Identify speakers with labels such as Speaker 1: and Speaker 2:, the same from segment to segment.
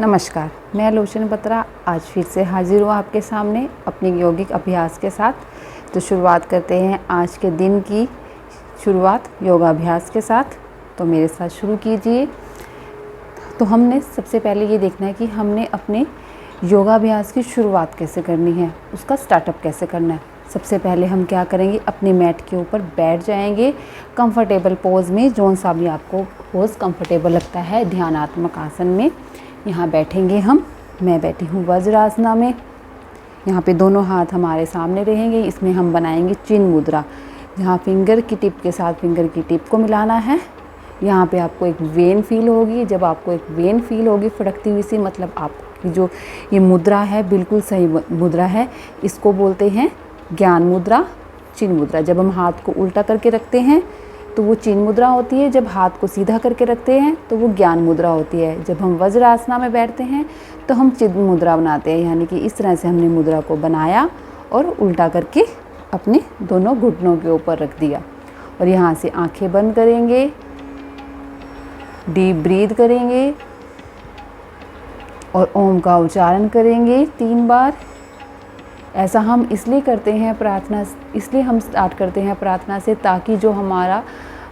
Speaker 1: नमस्कार, मैं लोचन बत्रा आज फिर से हाजिर हूँ आपके सामने अपने यौगिक अभ्यास के साथ। तो शुरुआत करते हैं आज के दिन की शुरुआत योगाभ्यास के साथ। तो मेरे साथ शुरू कीजिए। तो हमने सबसे पहले ये देखना है कि हमने अपने योगाभ्यास की शुरुआत कैसे करनी है, उसका स्टार्टअप कैसे करना है। सबसे पहले हम क्या करेंगे, अपने मैट के ऊपर बैठ जाएंगे कंफर्टेबल पोज़ में, जौन सा भी आपको पोज़ कंफर्टेबल लगता है। ध्यानात्मक आसन में यहाँ बैठेंगे हम। मैं बैठी हूँ वज्रासना में। यहाँ पे दोनों हाथ हमारे सामने रहेंगे। इसमें हम बनाएंगे चिन्ह मुद्रा, जहाँ फिंगर की टिप के साथ फिंगर की टिप को मिलाना है। यहाँ पे आपको एक वेन फील होगी। जब आपको एक वेन फील होगी फड़कती हुई सी, मतलब आपकी जो ये मुद्रा है बिल्कुल सही मुद्रा है। इसको बोलते हैं ज्ञान मुद्रा, चिन्ह मुद्रा। जब हम हाथ को उल्टा करके रखते हैं तो वो चिन्ह मुद्रा होती है। जब हाथ को सीधा करके रखते हैं तो वो ज्ञान मुद्रा होती है। जब हम वज्रासना में बैठते हैं तो हम चिन्ह मुद्रा बनाते हैं। यानी कि इस तरह से हमने मुद्रा को बनाया और उल्टा करके अपने दोनों घुटनों के ऊपर रख दिया। और यहाँ से आंखें बंद करेंगे, डीप ब्रीथ करेंगे और ओम का उच्चारण करेंगे 3 बार। ऐसा हम इसलिए करते हैं इसलिए हम स्टार्ट करते हैं प्रार्थना से, ताकि जो हमारा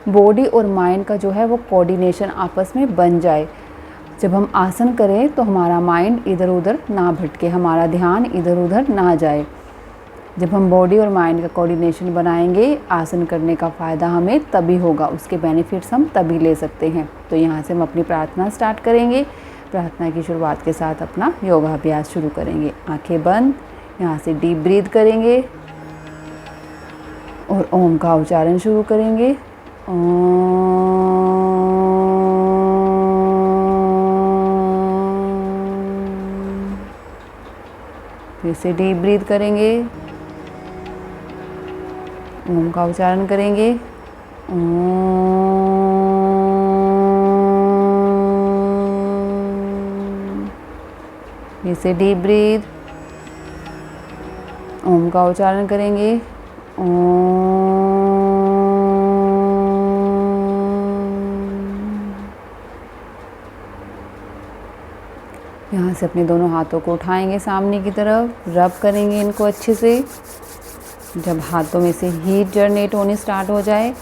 Speaker 1: बॉडी और माइंड का जो है वो कोऑर्डिनेशन आपस में बन जाए। जब हम आसन करें तो हमारा माइंड इधर उधर ना भटके, हमारा ध्यान इधर उधर ना जाए। जब हम बॉडी और माइंड का कोऑर्डिनेशन बनाएंगे, आसन करने का फ़ायदा हमें तभी होगा, उसके बेनिफिट्स हम तभी ले सकते हैं। तो यहाँ से हम अपनी प्रार्थना स्टार्ट करेंगे। प्रार्थना की शुरुआत के साथ अपना योगाभ्यास शुरू करेंगे। आंखें बंद, यहाँ से डीप ब्रीथ करेंगे और ओम का उच्चारण शुरू करेंगे। फिर से डीप ब्रीथ करेंगे, ओम का उच्चारण करेंगे। फिर से डीप ब्रीथ, ओम का उच्चारण करेंगे। यहाँ से अपने दोनों हाथों को उठाएंगे सामने की तरफ, रब करेंगे इनको अच्छे से। जब हाथों में से हीट जनरेट होनी स्टार्ट हो जाए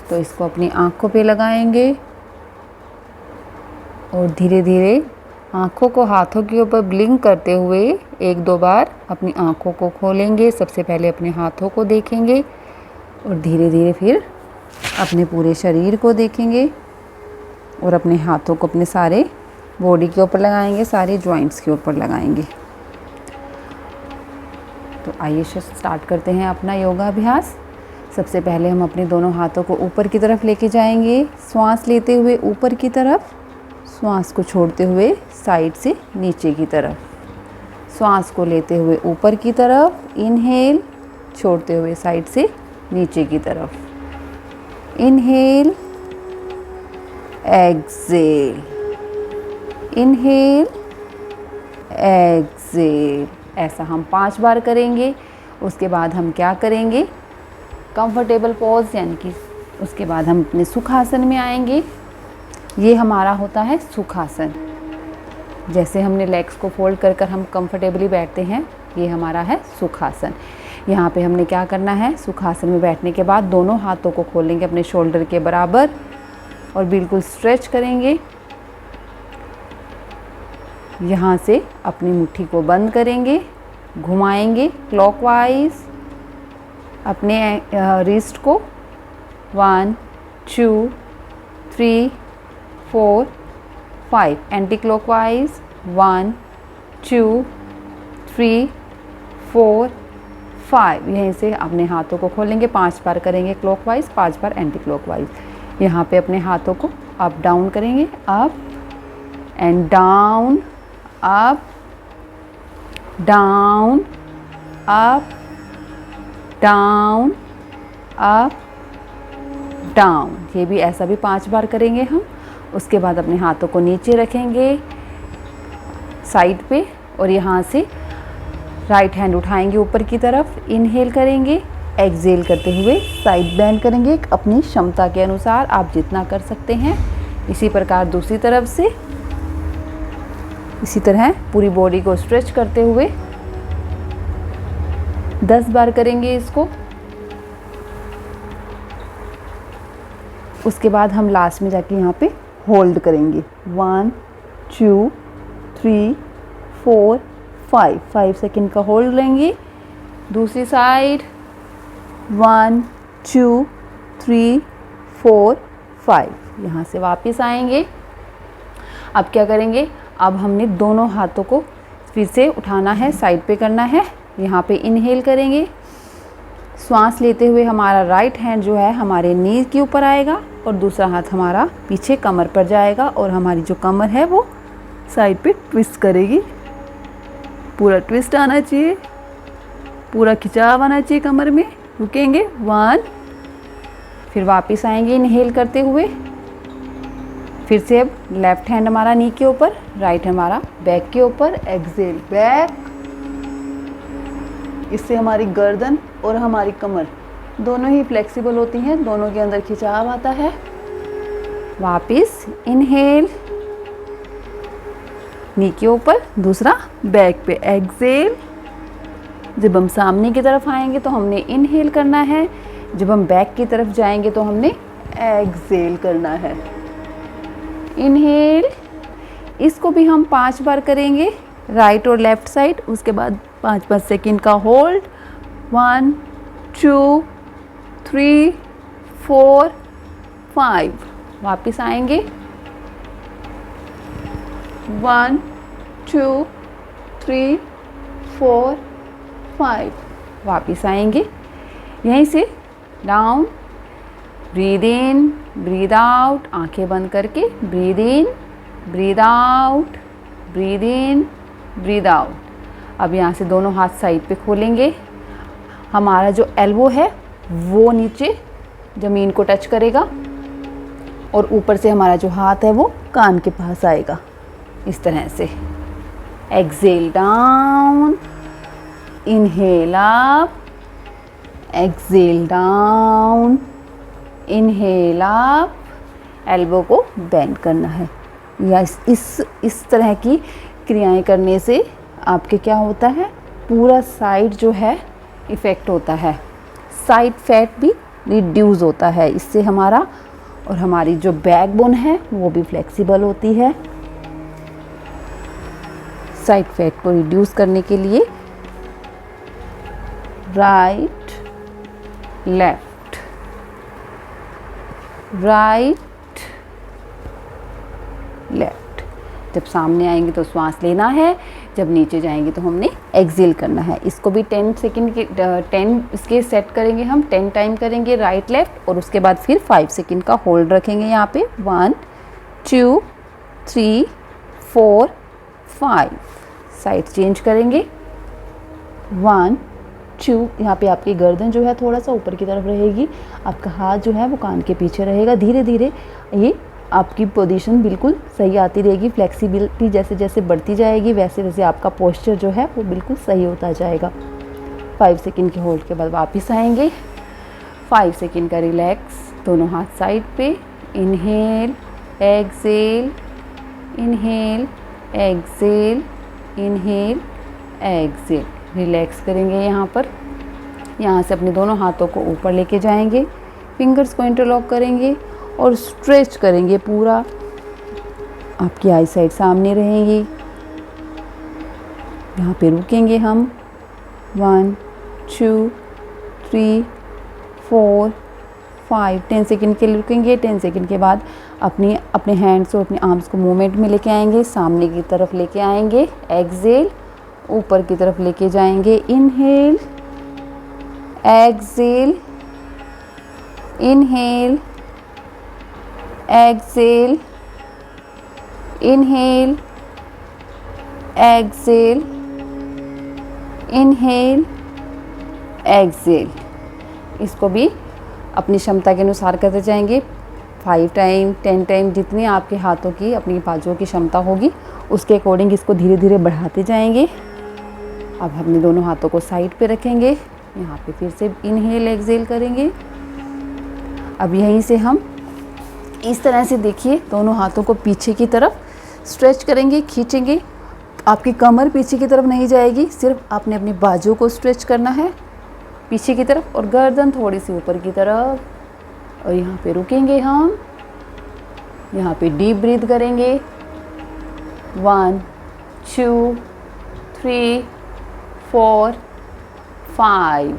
Speaker 1: तो इसको अपनी आँखों पे लगाएंगे और धीरे धीरे आँखों को हाथों के ऊपर ब्लिंक करते हुए 1-2 बार अपनी आँखों को खोलेंगे। सबसे पहले अपने हाथों को देखेंगे और धीरे धीरे फिर अपने पूरे शरीर को देखेंगे और अपने हाथों को अपने सारे बॉडी के ऊपर लगाएंगे, सारे जॉइंट्स के ऊपर लगाएंगे। तो आइए स्टार्ट करते हैं अपना योगाभ्यास। सबसे पहले हम अपने दोनों हाथों को ऊपर की तरफ लेके जाएंगे, श्वास लेते हुए ऊपर की तरफ, श्वास को छोड़ते हुए साइड से नीचे की तरफ। श्वास को लेते हुए ऊपर की तरफ, इनहेल, छोड़ते हुए साइड से नीचे की तरफ। Inhale, exhale, inhale, exhale. ऐसा हम 5 बार करेंगे। उसके बाद हम क्या करेंगे, कंफर्टेबल पॉज, यानी कि उसके बाद हम अपने सुखासन में आएंगे। ये हमारा होता है सुखासन। जैसे हमने लेग्स को फोल्ड कर कर हम कंफर्टेबली बैठते हैं, ये हमारा है सुखासन। यहाँ पे हमने क्या करना है, सुखासन में बैठने के बाद दोनों हाथों को खोलेंगे अपने शोल्डर के बराबर और बिल्कुल स्ट्रेच करेंगे। यहाँ से अपनी मुट्ठी को बंद करेंगे, घुमाएंगे क्लॉकवाइज अपने रिस्ट को। 1 2 3 4 5, एंटी क्लॉकवाइज 1 2 3 4 5। यहीं से अपने हाथों को खोलेंगे, 5 बार करेंगे क्लॉकवाइज, 5 बार एंटी क्लॉकवाइज। यहाँ पे अपने हाथों को अप डाउन करेंगे, up and down, up down, up down, up down. ये भी ऐसा भी 5 बार करेंगे हम। उसके बाद अपने हाथों को नीचे रखेंगे साइड पे और यहाँ से राइट हैंड उठाएंगे ऊपर की तरफ, इनहेल करेंगे, एक्सहेल करते हुए साइड बेंड करेंगे अपनी क्षमता के अनुसार, आप जितना कर सकते हैं। इसी प्रकार दूसरी तरफ से इसी तरह पूरी बॉडी को स्ट्रेच करते हुए 10 बार करेंगे इसको। उसके बाद हम लास्ट में जाके यहाँ पे होल्ड करेंगे। 1 2 3 4 5 सेकेंड का होल्ड लेंगे। दूसरी साइड 1 2 3 4 5, यहाँ से वापस आएंगे। अब क्या करेंगे, अब हमने दोनों हाथों को फिर से उठाना है, साइड पे करना है। यहाँ पे इनहेल करेंगे, श्वास लेते हुए हमारा राइट हैंड जो है हमारे नी के ऊपर आएगा और दूसरा हाथ हमारा पीछे कमर पर जाएगा और हमारी जो कमर है वो साइड पे ट्विस्ट करेगी। पूरा ट्विस्ट आना चाहिए, पूरा खिंचाव आना चाहिए कमर में। रुकेंगे 1, फिर वापस आएंगे इनहेल करते हुए। फिर से अब लेफ्ट हैंड हमारा नी के ऊपर, राइट हमारा बैक के ऊपर। Exhale back. इससे हमारी गर्दन और हमारी कमर दोनों ही फ्लेक्सिबल होती हैं, दोनों के अंदर खिंचाव आता है। वापस इनहेल नी के ऊपर, दूसरा बैक पे एक्सेल। जब हम सामने की तरफ आएंगे तो हमने इनहेल करना है, जब हम बैक की तरफ जाएंगे तो हमने एक्सेल करना है। इनहेल, इसको भी हम 5 बार करेंगे, राइट और लेफ्ट साइड। उसके बाद 5 सेकेंड का होल्ड। 1 2 3 4 5, वापस आएंगे। 1 2 3 4 5, वापस आएंगे। यहीं से down, breathe in breathe out, आंखें बंद करके breathe in breathe out, breathe in breathe out. अब यहाँ से दोनों हाथ साइड पे खोलेंगे। हमारा जो एल्बो है वो नीचे ज़मीन को टच करेगा और ऊपर से हमारा जो हाथ है वो कान के पास आएगा, इस तरह से। Exhale down, inhale up, exhale down, inhale up. Elbow को बेंड करना है। या इस तरह की क्रियाएं करने से आपके क्या होता है, पूरा साइड जो है इफ़ेक्ट होता है, साइड फैट भी रिड्यूस होता है। इससे हमारा और हमारी जो बैकबोन है वो भी फ्लेक्सिबल होती है। साइड फैट को रिड्यूस करने के लिए राइट लेफ्ट, राइट लेफ्ट। जब सामने आएंगे तो श्वास लेना है, जब नीचे जाएंगे तो हमने एक्सेल करना है। इसको भी 10 सेकेंड के 10 इसके सेट करेंगे, हम 10 टाइम करेंगे राइट लेफ्ट और उसके बाद फिर 5 सेकेंड का होल्ड रखेंगे यहाँ पे। 1 2 3 4 5, साइड चेंज करेंगे। 1 2, यहाँ पे आपकी गर्दन जो है थोड़ा सा ऊपर की तरफ रहेगी, आपका हाथ जो है वो कान के पीछे रहेगा। धीरे धीरे ये आपकी पोजीशन बिल्कुल सही आती रहेगी। फ्लेक्सिबिलिटी जैसे जैसे बढ़ती जाएगी वैसे वैसे आपका पोस्चर जो है वो बिल्कुल सही होता जाएगा। 5 सेकेंड के होल्ड के बाद वापस आएंगे। 5 सेकेंड का रिलैक्स, दोनों हाथ साइड पे। Inhale exhale, inhale exhale, inhale Excel. Relax करेंगे यहाँ पर। यहाँ से अपने दोनों हाथों को ऊपर लेके जाएंगे, फिंगर्स को इंटरलॉक करेंगे और स्ट्रेच करेंगे पूरा। आपकी आई साइड सामने रहेगी। यहाँ पे रुकेंगे हम। 1 2 3 4 5, 10 सेकेंड के लिए रुकेंगे। 10 सेकेंड के बाद अपने हैंड्स और अपने आर्म्स को मूवमेंट में लेके आएंगे, सामने की तरफ लेके आएंगे। एक्सेल, ऊपर की तरफ लेके जाएंगे। Inhale exhale, inhale exhale, inhale exhale, inhale Excel. इसको भी अपनी क्षमता के अनुसार करते जाएंगे। 5 टाइम 10 टाइम, जितनी आपके हाथों की अपनी बाजुओं की क्षमता होगी उसके अकॉर्डिंग इसको धीरे धीरे बढ़ाते जाएंगे। अब अपने दोनों हाथों को साइड पे रखेंगे। यहाँ पे फिर से इनहेल एक्सेल करेंगे। अब यहीं से हम इस तरह से देखिए दोनों हाथों को पीछे की तरफ स्ट्रेच करेंगे, खींचेंगे आपकी कमर पीछे की तरफ नहीं जाएगी, सिर्फ आपने अपनी बाजू को स्ट्रेच करना है पीछे की तरफ और गर्दन थोड़ी सी ऊपर की तरफ। और यहाँ पे रुकेंगे हम, यहाँ पे डीप ब्रीथ करेंगे। 1 2 3 4 5।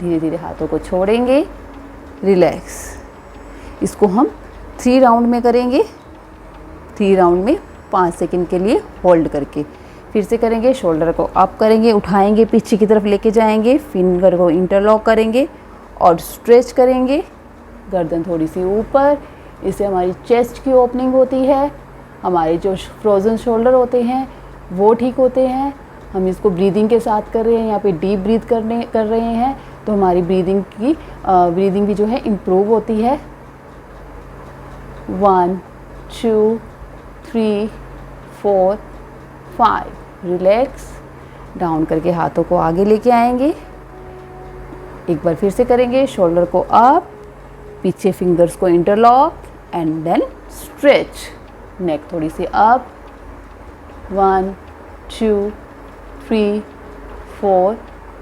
Speaker 1: धीरे धीरे हाथों को छोड़ेंगे, रिलैक्स। इसको हम 3 राउंड में करेंगे, 3 राउंड में 5 सेकंड के लिए होल्ड करके। फिर से करेंगे, शोल्डर को अप करेंगे, उठाएंगे, पीछे की तरफ लेके जाएंगे, फिंगर को इंटरलॉक करेंगे और स्ट्रेच करेंगे, गर्दन थोड़ी सी ऊपर। इससे हमारी चेस्ट की ओपनिंग होती है, हमारे जो फ्रोज़न शोल्डर होते हैं वो ठीक होते हैं। हम इसको ब्रीदिंग के साथ कर रहे हैं, यहाँ पे डीप ब्रीथ कर रहे हैं, तो हमारी ब्रीदिंग भी जो है इम्प्रूव होती है। 1 2 3 4 5। रिलैक्स, डाउन करके हाथों को आगे लेके आएंगे। एक बार फिर से करेंगे, शोल्डर को अप, पीछे फिंगर्स को इंटरलॉक एंड देन स्ट्रेच, नेक थोड़ी सी अप। 1 2 3 4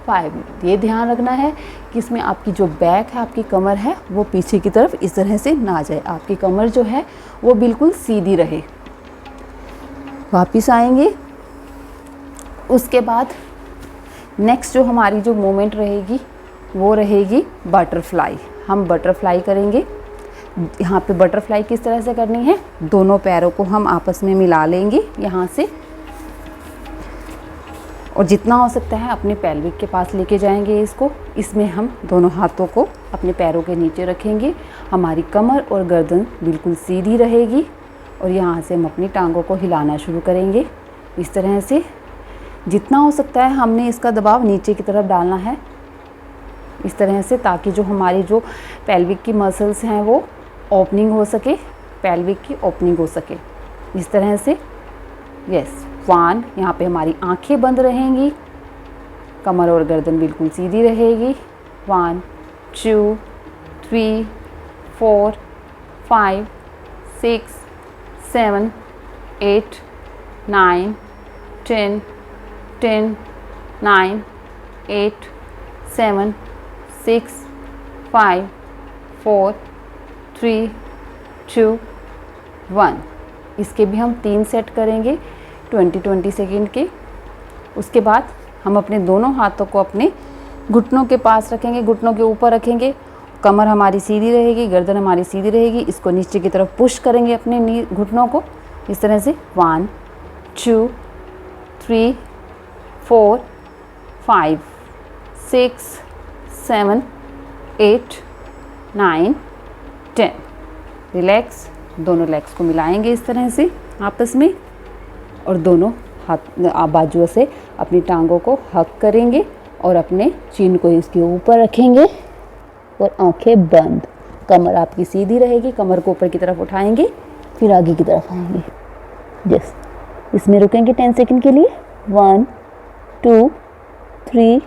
Speaker 1: 5। ये ध्यान रखना है कि इसमें आपकी जो बैक है, आपकी कमर है, वो पीछे की तरफ इस तरह से ना जाए, आपकी कमर जो है वो बिल्कुल सीधी रहे। वापिस आएंगे। उसके बाद नेक्स्ट जो हमारी जो मूवमेंट रहेगी वो रहेगी बटरफ्लाई। हम बटरफ्लाई करेंगे। यहाँ पे बटरफ्लाई किस तरह से करनी है, दोनों पैरों को हम आपस में मिला लेंगे यहाँ से, और जितना हो सकता है अपने पेल्विक के पास लेके जाएंगे इसको। इसमें हम दोनों हाथों को अपने पैरों के नीचे रखेंगे, हमारी कमर और गर्दन बिल्कुल सीधी रहेगी, और यहाँ से हम अपनी टांगों को हिलाना शुरू करेंगे इस तरह से। जितना हो सकता है हमने इसका दबाव नीचे की तरफ डालना है इस तरह से, ताकि जो हमारी जो पेल्विक की मसल्स हैं वो ओपनिंग हो सके, पेल्विक की ओपनिंग हो सके इस तरह से। यस, 1। यहाँ पे हमारी आंखें बंद रहेंगी, कमर और गर्दन बिल्कुल सीधी रहेगी। 1 2 3 4 5 6 7 8 9 10 10 9 8 7 6 5 4 3 2 1। इसके भी हम 3 सेट करेंगे 20-20 सेकेंड के। उसके बाद हम अपने दोनों हाथों को अपने घुटनों के पास रखेंगे, घुटनों के ऊपर रखेंगे, कमर हमारी सीधी रहेगी, गर्दन हमारी सीधी रहेगी। इसको नीचे की तरफ पुश करेंगे अपने घुटनों को इस तरह से। 1 2 3 4 5 6 7 8 9 10। रिलैक्स, दोनों लेग्स को मिलाएंगे इस तरह से आपस में, और दोनों हाथ बाजुओं से अपनी टांगों को हक करेंगे और अपने चिन को इसके ऊपर रखेंगे और आंखें बंद। कमर आपकी सीधी रहेगी, कमर को ऊपर की तरफ उठाएंगे, फिर आगे की तरफ आएंगे। यस, इसमें रुकेंगे 10 सेकंड के लिए। 1 2 3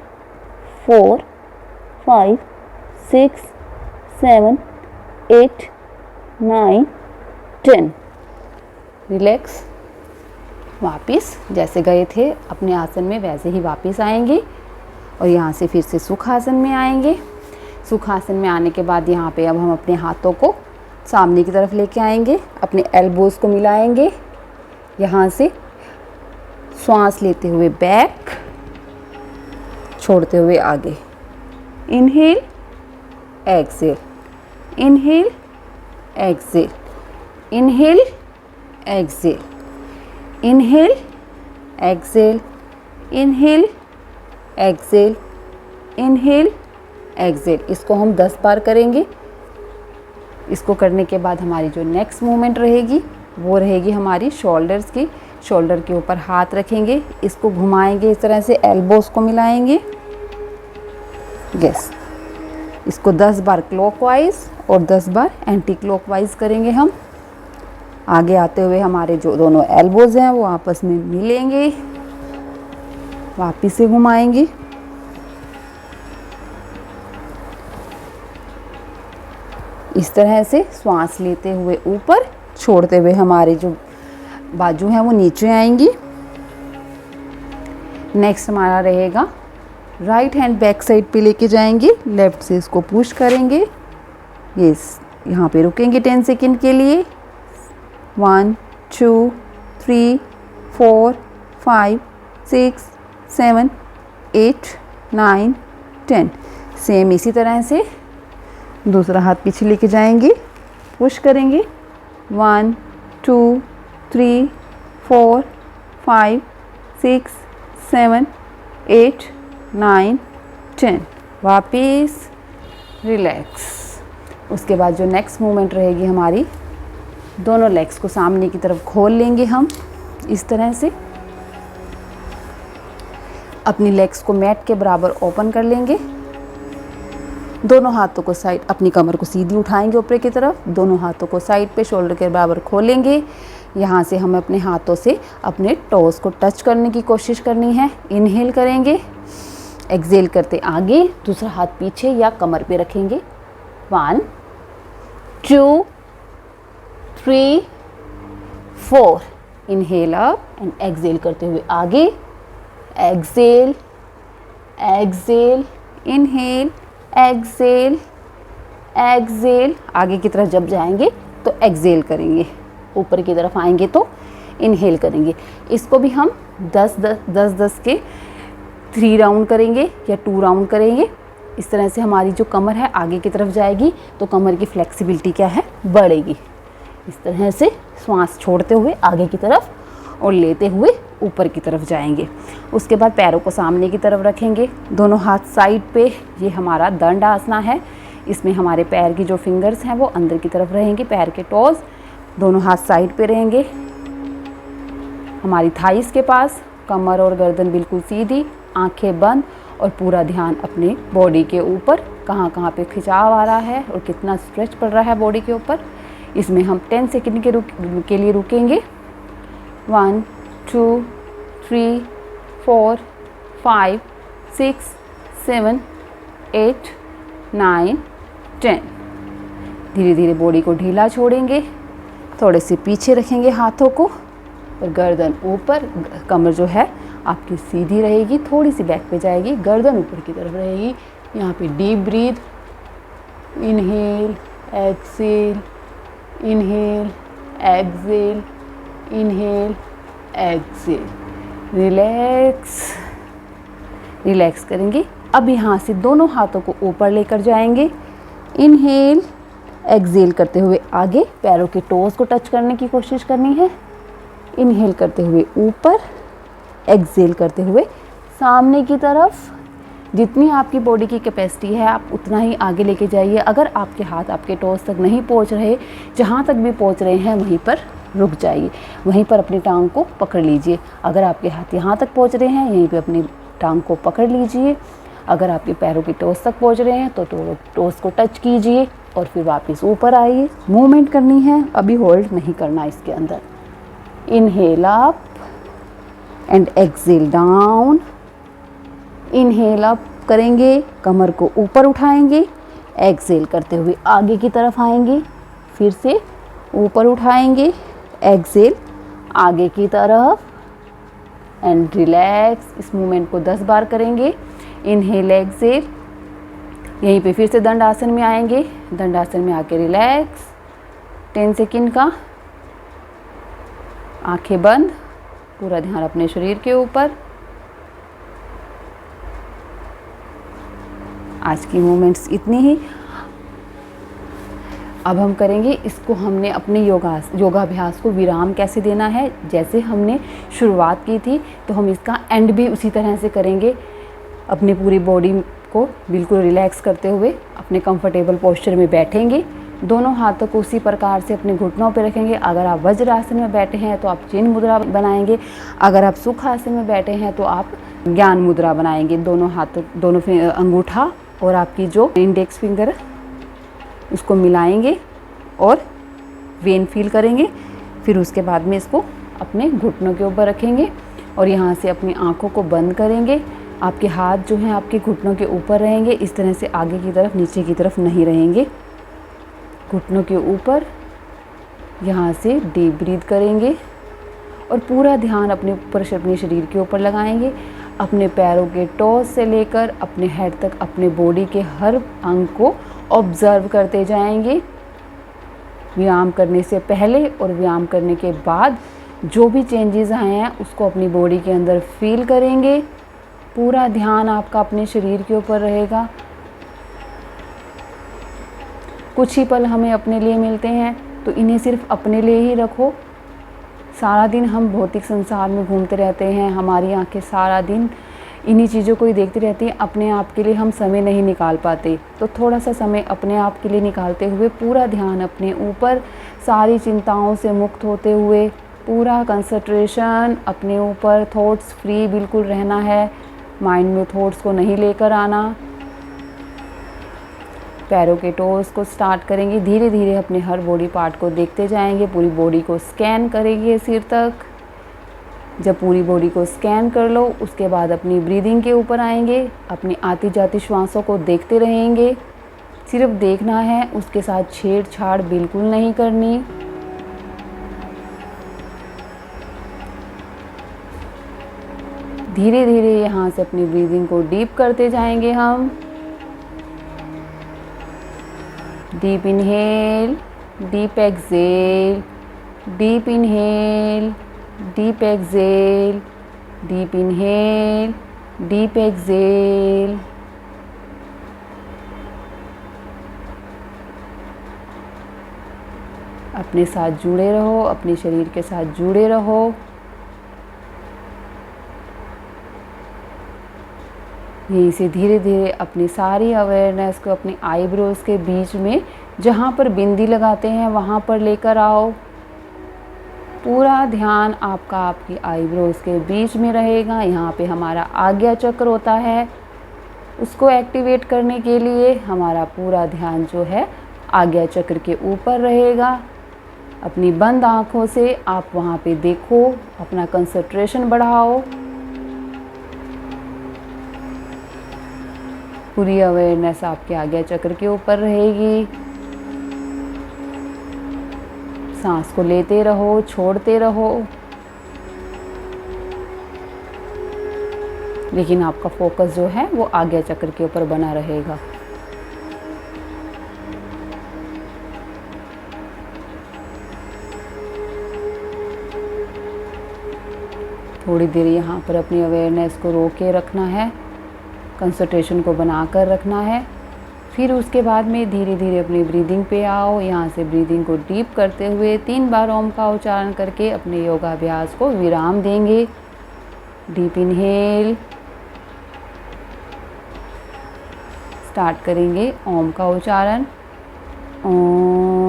Speaker 1: 4 5 6 7 8 9 10। रिलैक्स, वापिस जैसे गए थे अपने आसन में वैसे ही वापिस आएंगे, और यहाँ से फिर से सुखासन में आएंगे। सुखासन में आने के बाद यहाँ पे अब हम अपने हाथों को सामने की तरफ लेके आएंगे, अपने एल्बोज़ को मिलाएंगे, यहाँ से श्वास लेते हुए बैक, छोड़ते हुए आगे। Inhale exhale, inhale exhale, inhale exhale, inhale exhale, inhale exhale, inhale Excel. इसको हम 10 बार करेंगे। इसको करने के बाद हमारी जो नेक्स्ट मूवमेंट रहेगी वो रहेगी हमारी शोल्डर्स की। शोल्डर के ऊपर हाथ रखेंगे, इसको घुमाएंगे इस तरह से, एल्बोस को मिलाएंगे। यस, इसको 10 बार क्लॉकवाइज और 10 बार एंटी क्लॉकवाइज करेंगे हम। आगे आते हुए हमारे जो दोनों एल्बोज हैं वो आपस में मिलेंगे, वापिस से घुमाएंगे। इस तरह से श्वास लेते हुए ऊपर, छोड़ते हुए हमारे जो बाजू हैं वो नीचे आएंगी। नेक्स्ट हमारा रहेगा राइट हैंड बैक साइड पे लेके जाएंगे, लेफ़्ट से इसको पुश करेंगे, यस यहाँ पे रुकेंगे 10 सेकेंड के लिए। 1 2 3 4 5 6 7 8 9 10। सेम इसी तरह से दूसरा हाथ पीछे लेके जाएंगे, पुश करेंगे 1 2 3 4 5 6 7 8 9 10। वापिस रिलैक्स। उसके बाद जो नेक्स्ट मूवमेंट रहेगी हमारी, दोनों लेग्स को सामने की तरफ खोल लेंगे हम इस तरह से। अपनी लेग्स को मैट के बराबर ओपन कर लेंगे। दोनों हाथों को साइड, अपनी कमर को सीधी उठाएंगे ऊपर की तरफ, दोनों हाथों को साइड पे शोल्डर के बराबर खोलेंगे। यहाँ से हम अपने हाथों से अपने टोस को टच करने की कोशिश करनी है। इनहेल करेंगे, एक्सहेल करते आगे, दूसरा हाथ पीछे या कमर पे रखेंगे। 1 2 3 4। इनहेल अप एंड एक्सहेल करते हुए आगे, exhale exhale, inhale exhale exhale. आगे की तरफ जब जाएंगे तो एक्सहेल करेंगे, ऊपर की तरफ आएंगे तो इनहेल करेंगे। इसको भी हम 10-10 के 3 राउंड करेंगे या 2 राउंड करेंगे। इस तरह से हमारी जो कमर है आगे की तरफ जाएगी तो कमर की फ्लेक्सिबिलिटी क्या है, बढ़ेगी। इस तरह से श्वास छोड़ते हुए आगे की तरफ और लेते हुए ऊपर की तरफ जाएंगे। उसके बाद पैरों को सामने की तरफ रखेंगे, दोनों हाथ साइड पे। ये हमारा दंड आसना है। इसमें हमारे पैर की जो फिंगर्स हैं वो अंदर की तरफ रहेंगे, पैर के टोज, दोनों हाथ साइड पे रहेंगे, हमारी थाइस के पास। कमर और गर्दन बिल्कुल सीधी, आंखें बंद और पूरा ध्यान अपने बॉडी के ऊपर, कहाँ कहाँ पे खिंचाव आ रहा है और कितना स्ट्रेच पड़ रहा है बॉडी के ऊपर। इसमें हम 10 सेकेंड के लिए रुकेंगे। 1 2 3 4 5 6 7 8 9 10। धीरे धीरे बॉडी को ढीला छोड़ेंगे, थोड़े से पीछे रखेंगे हाथों को और गर्दन ऊपर। कमर जो है आपकी सीधी रहेगी, थोड़ी सी बैक पे जाएगी, गर्दन ऊपर की तरफ रहेगी। यहाँ पे deep breath, inhale exhale, inhale exhale, inhale exhale. Relax relax करेंगे। अब यहाँ से दोनों हाथों को ऊपर लेकर जाएंगे। इनहेल एक्सहेल करते हुए आगे, पैरों के टोज को टच करने की कोशिश करनी है। इनहेल करते हुए ऊपर, एक्सहेल करते हुए सामने की तरफ। जितनी आपकी बॉडी की कैपेसिटी है आप उतना ही आगे लेके जाइए। अगर आपके हाथ आपके टोस तक नहीं पहुंच रहे, जहां तक भी पहुंच रहे हैं वहीं पर रुक जाइए, वहीं पर अपनी टांग को पकड़ लीजिए। अगर आपके हाथ यहां तक पहुंच रहे हैं, यहीं पे अपनी टांग को पकड़ लीजिए। अगर आपके पैरों की टोस तक पहुंच रहे हैं तो टोस को टच कीजिए और फिर वापस ऊपर आइए। मूवमेंट करनी है, अभी होल्ड नहीं करना इसके अंदर। Inhale up and exhale down. Inhale up करेंगे, कमर को ऊपर उठाएंगे, एक्सहेल करते हुए आगे की तरफ आएंगे, फिर से ऊपर उठाएंगे, एक्सहेल आगे की तरफ एंड रिलैक्स। इस मूवमेंट को 10 बार करेंगे। इनहेल एक्सहेल, यहीं पे फिर से दंड आसन में आएंगे। दंड आसन में आके रिलैक्स 10 सेकेंड का, आंखें बंद, पूरा ध्यान अपने शरीर के ऊपर। आज की मूवमेंट्स इतनी ही। अब हम करेंगे इसको, हमने अपने योगाभ्यास को विराम कैसे देना है। जैसे हमने शुरुआत की थी तो हम इसका एंड भी उसी तरह से करेंगे। अपनी पूरी बॉडी को बिल्कुल रिलैक्स करते हुए अपने कंफर्टेबल पोस्चर में बैठेंगे। दोनों हाथों को उसी प्रकार से अपने घुटनों पर रखेंगे। अगर आप वज्रासन में बैठे हैं तो आप चिन्ह मुद्रा बनाएंगे। अगर आप सुखासन में बैठे हैं तो आप ज्ञान मुद्रा बनाएंगे। दोनों हाथों, दोनों अंगूठा और आपकी जो इंडेक्स फिंगर उसको मिलाएंगे और वेन फील करेंगे। फिर उसके बाद में इसको अपने घुटनों के ऊपर रखेंगे और यहाँ से अपनी आँखों को बंद करेंगे। आपके हाथ जो हैं आपके घुटनों के ऊपर रहेंगे, इस तरह से आगे की तरफ नीचे की तरफ नहीं रहेंगे। घुटनों के ऊपर यहाँ से डीप ब्रीथ करेंगे और पूरा ध्यान अपने ऊपर, अपने शरीर के ऊपर लगाएंगे। अपने पैरों के टोस से लेकर अपने हेड तक अपने बॉडी के हर अंग को ऑब्जर्व करते जाएंगे। व्यायाम करने से पहले और व्यायाम करने के बाद जो भी चेंजेस आए हैं उसको अपनी बॉडी के अंदर फील करेंगे। पूरा ध्यान आपका अपने शरीर के ऊपर रहेगा। कुछ ही पल हमें अपने लिए मिलते हैं तो इन्हें सिर्फ अपने लिए ही रखो। सारा दिन हम भौतिक संसार में घूमते रहते हैं, हमारी आंखें सारा दिन इन्हीं चीज़ों को ही देखती रहती हैं, अपने आप के लिए हम समय नहीं निकाल पाते। तो थोड़ा सा समय अपने आप के लिए निकालते हुए पूरा ध्यान अपने ऊपर, सारी चिंताओं से मुक्त होते हुए पूरा कंसंट्रेशन अपने ऊपर, थॉट्स फ्री बिल्कुल रहना है, माइंड में थॉट्स को नहीं लेकर आना। पैरों के टोस को स्टार्ट करेंगे, धीरे धीरे अपने हर बॉडी पार्ट को देखते जाएंगे, पूरी बॉडी को स्कैन करेंगे सिर तक। जब पूरी बॉडी को स्कैन कर लो उसके बाद अपनी ब्रीदिंग के ऊपर आएंगे, अपनी आती जाती श्वासों को देखते रहेंगे। सिर्फ देखना है, उसके साथ छेड़छाड़ बिल्कुल नहीं करनी। धीरे धीरे यहाँ से अपनी ब्रीदिंग को डीप करते जाएंगे हम। Deep inhale, deep exhale, deep inhale, deep exhale, deep inhale, deep exhale. अपने साथ जुड़े रहो, अपने शरीर के साथ जुड़े रहो। यहीं से धीरे धीरे अपनी सारी अवेयरनेस को अपनी आईब्रोज के बीच में, जहाँ पर बिंदी लगाते हैं वहाँ पर लेकर आओ। पूरा ध्यान आपका आपकी आईब्रोज के बीच में रहेगा। यहाँ पे हमारा आज्ञा चक्र होता है, उसको एक्टिवेट करने के लिए हमारा पूरा ध्यान जो है आज्ञा चक्र के ऊपर रहेगा। अपनी बंद आँखों से आप वहाँ पे देखो, अपना कंसंट्रेशन बढ़ाओ। पूरी अवेयरनेस आपके आज्ञा चक्र के ऊपर रहेगी। सांस को लेते रहो, छोड़ते रहो, लेकिन आपका फोकस जो है वो आज्ञा चक्र के ऊपर बना रहेगा। थोड़ी देर यहाँ पर अपनी अवेयरनेस को रोक के रखना है, कंसंट्रेशन को बनाकर रखना है। फिर उसके बाद में धीरे धीरे अपनी ब्रीदिंग पे आओ। यहाँ से ब्रीदिंग को डीप करते हुए 3 बार ओम का उच्चारण करके अपने योगाभ्यास को विराम देंगे। डीप इनहेल, स्टार्ट करेंगे ओम का उच्चारण। ओम।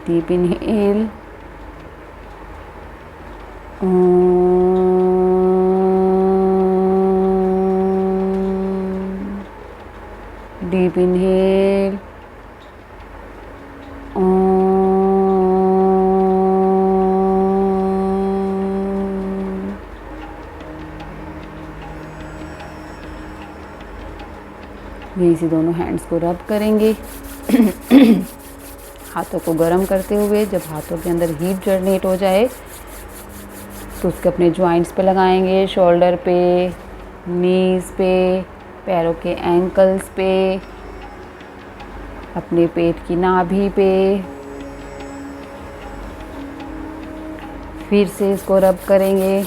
Speaker 1: डीप इनहेल, डीप इनहेल, यहीं से दोनों हैंड्स को रब करेंगे। हाथों को गर्म करते हुए जब हाथों के अंदर हीट जनरेट हो जाए तो उसके अपने जॉइंट्स पे लगाएंगे, शोल्डर पे, नीज पे, पैरों के एंकल्स पे, अपने पेट की नाभि पे। फिर से इसको रब करेंगे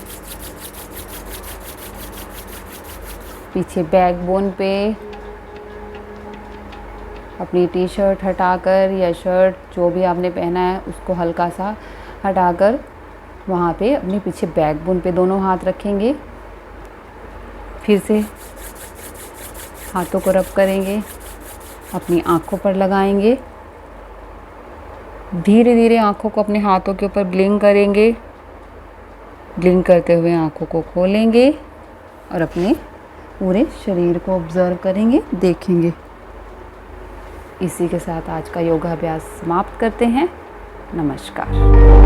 Speaker 1: पीछे बैकबोन पे। अपनी टी शर्ट हटाकर या शर्ट जो भी आपने पहना है उसको हल्का सा हटाकर वहाँ पे अपने पीछे बैकबोन पे दोनों हाथ रखेंगे। फिर से हाथों को रब करेंगे, अपनी आँखों पर लगाएंगे। धीरे धीरे आँखों को अपने हाथों के ऊपर ब्लिंक करेंगे। ब्लिंक करते हुए आँखों को खोलेंगे और अपने पूरे शरीर को ऑब्जर्व करेंगे, देखेंगे। इसी के साथ आज का योगाभ्यास समाप्त करते हैं। नमस्कार।